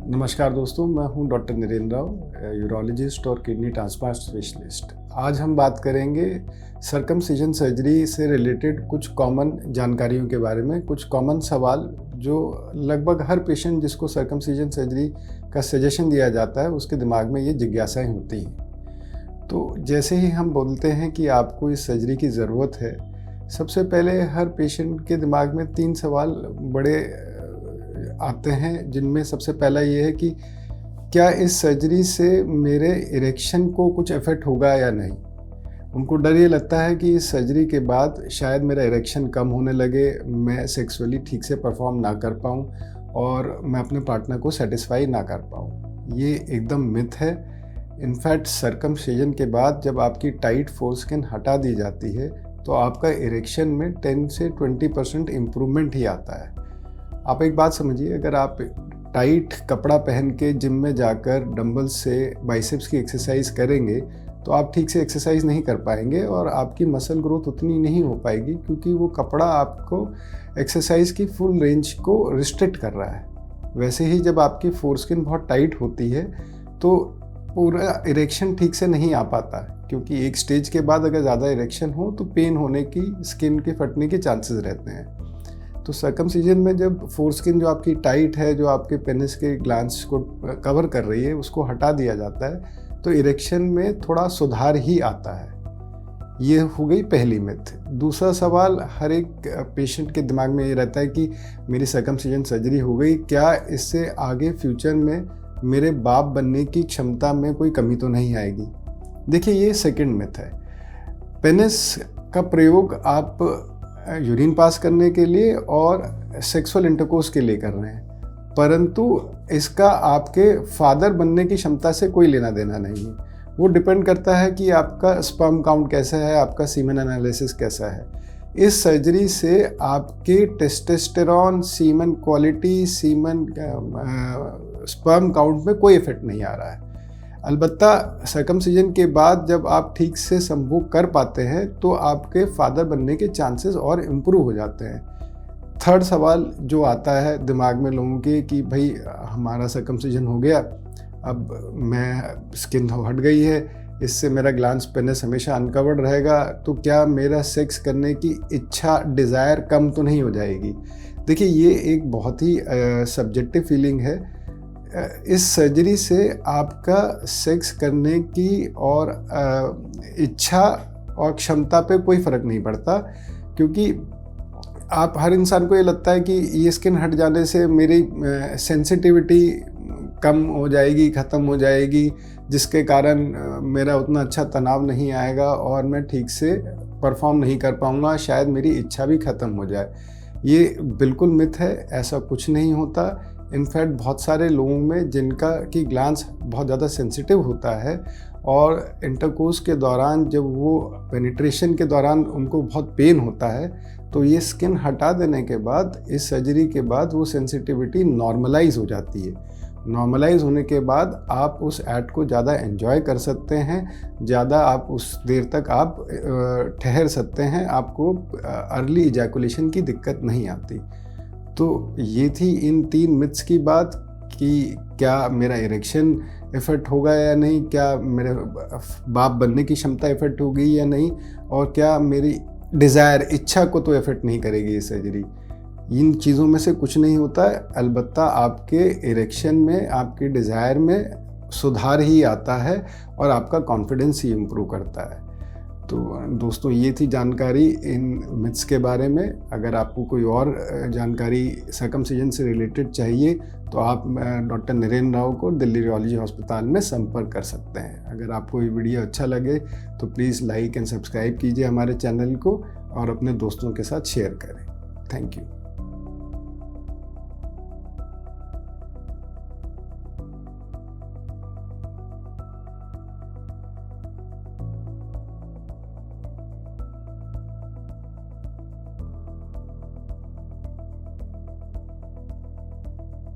नमस्कार दोस्तों, मैं हूं डॉक्टर नरेंद्र राव, यूरोलॉजिस्ट और किडनी ट्रांसप्लांट स्पेशलिस्ट। आज हम बात करेंगे सर्कमसिजन सर्जरी से रिलेटेड कुछ कॉमन जानकारियों के बारे में, कुछ कॉमन सवाल जो लगभग हर पेशेंट जिसको सर्कमसिजन सर्जरी का सजेशन दिया जाता है उसके दिमाग में ये जिज्ञासाएं होती हैं। तो जैसे ही हम बोलते हैं कि आपको इस सर्जरी की ज़रूरत है, सबसे पहले हर पेशेंट के दिमाग में 3 सवाल बड़े आते हैं, जिनमें सबसे पहला ये है कि क्या इस सर्जरी से मेरे इरेक्शन को कुछ इफ़ेक्ट होगा या नहीं। उनको डर ये लगता है कि इस सर्जरी के बाद शायद मेरा इरेक्शन कम होने लगे, मैं सेक्सुअली ठीक से परफॉर्म ना कर पाऊँ और मैं अपने पार्टनर को सेटिस्फाई ना कर पाऊँ। ये एकदम मिथ है। इनफैक्ट सर्कमसिजन के बाद जब आपकी टाइट फोरस्किन हटा दी जाती है तो आपका इरेक्शन में 10 से 20% इम्प्रूवमेंट ही आता है। आप एक बात समझिए, अगर आप टाइट कपड़ा पहन के जिम में जाकर डंबल से बाइसेप्स की एक्सरसाइज करेंगे तो आप ठीक से एक्सरसाइज नहीं कर पाएंगे और आपकी मसल ग्रोथ उतनी नहीं हो पाएगी, क्योंकि वो कपड़ा आपको एक्सरसाइज की फुल रेंज को रिस्ट्रिक्ट कर रहा है। वैसे ही जब आपकी फोरस्किन बहुत टाइट होती है तो पूरा इरेक्शन ठीक से नहीं आ पाता, क्योंकि एक स्टेज के बाद अगर ज़्यादा इरेक्शन हो तो पेन होने की, स्किन के फटने के चांसेस रहते हैं। तो सर्कमसिजन में जब फोरस्किन जो आपकी टाइट है, जो आपके पेनिस के ग्लैंड्स को कवर कर रही है, उसको हटा दिया जाता है तो इरेक्शन में थोड़ा सुधार ही आता है। ये हो गई पहली मिथ। दूसरा सवाल हर एक पेशेंट के दिमाग में ये रहता है कि मेरी सर्कमसिजन सर्जरी हो गई, क्या इससे आगे फ्यूचर में मेरे बाप बनने की क्षमता में कोई कमी तो नहीं आएगी। देखिए, ये सेकंड मिथ है। पेनिस का प्रयोग आप यूरिन पास करने के लिए और सेक्सुअल इंटरकोर्स के लिए कर रहे हैं, परंतु इसका आपके फादर बनने की क्षमता से कोई लेना देना नहीं है। वो डिपेंड करता है कि आपका स्पर्म काउंट कैसा है, आपका सीमेन एनालिसिस कैसा है। इस सर्जरी से आपके टेस्टोस्टेरोन, सीमेन क्वालिटी, सीमेन स्पर्म काउंट में कोई इफेक्ट नहीं आ रहा है। अलबत्ता सर्कमसिजन के बाद जब आप ठीक से संभोग कर पाते हैं तो आपके फादर बनने के चांसेस और इम्प्रूव हो जाते हैं। थर्ड सवाल जो आता है दिमाग में लोगों के कि भाई हमारा सर्कमसिजन हो गया, अब मैं स्किन हट गई है, इससे मेरा ग्लैंड्स पेनिस हमेशा अनकवर्ड रहेगा, तो क्या मेरा सेक्स करने की इच्छा, डिज़ायर कम तो नहीं हो जाएगी। देखिए, ये एक बहुत ही सब्जेक्टिव फीलिंग है। इस सर्जरी से आपका सेक्स करने की और इच्छा और क्षमता पे कोई फ़र्क नहीं पड़ता, क्योंकि आप हर इंसान को ये लगता है कि ये स्किन हट जाने से मेरी सेंसिटिविटी कम हो जाएगी, ख़त्म हो जाएगी, जिसके कारण मेरा उतना अच्छा तनाव नहीं आएगा और मैं ठीक से परफॉर्म नहीं कर पाऊँगा, शायद मेरी इच्छा भी ख़त्म हो जाए। ये बिल्कुल मिथ है, ऐसा कुछ नहीं होता। इनफैक्ट बहुत सारे लोगों में जिनका कि ग्लैंड्स बहुत ज़्यादा सेंसिटिव होता है और इंटरकोर्स के दौरान जब वो पेनिट्रेशन के दौरान उनको बहुत पेन होता है, तो ये स्किन हटा देने के बाद, इस सर्जरी के बाद वो सेंसिटिविटी नॉर्मलाइज हो जाती है। नॉर्मलाइज होने के बाद आप उस एक्ट को ज़्यादा एंजॉय कर सकते हैं, ज़्यादा आप उस देर तक आप ठहर सकते हैं, आपको अर्ली इजैकुलेशन की दिक्कत नहीं आती। तो ये थी इन 3 मिथ्स की बात कि क्या मेरा इरेक्शन इफेक्ट होगा या नहीं, क्या मेरे बाप बनने की क्षमता इफेक्ट होगी या नहीं, और क्या मेरी डिज़ायर, इच्छा को तो इफेक्ट नहीं करेगी ये सर्जरी। इन चीज़ों में से कुछ नहीं होता है। अलबत्ता आपके इरेक्शन में, आपके डिज़ायर में सुधार ही आता है और आपका कॉन्फिडेंस ही इम्प्रूव करता है। तो दोस्तों, ये थी जानकारी इन मिथ्स के बारे में। अगर आपको कोई और जानकारी सर्कमसिजन से रिलेटेड चाहिए तो आप डॉक्टर नरेंद्र राव को दिल्ली यूरोलॉजी अस्पताल में संपर्क कर सकते हैं। अगर आपको ये वीडियो अच्छा लगे तो प्लीज़ लाइक एंड सब्सक्राइब कीजिए हमारे चैनल को और अपने दोस्तों के साथ शेयर करें। Thank you.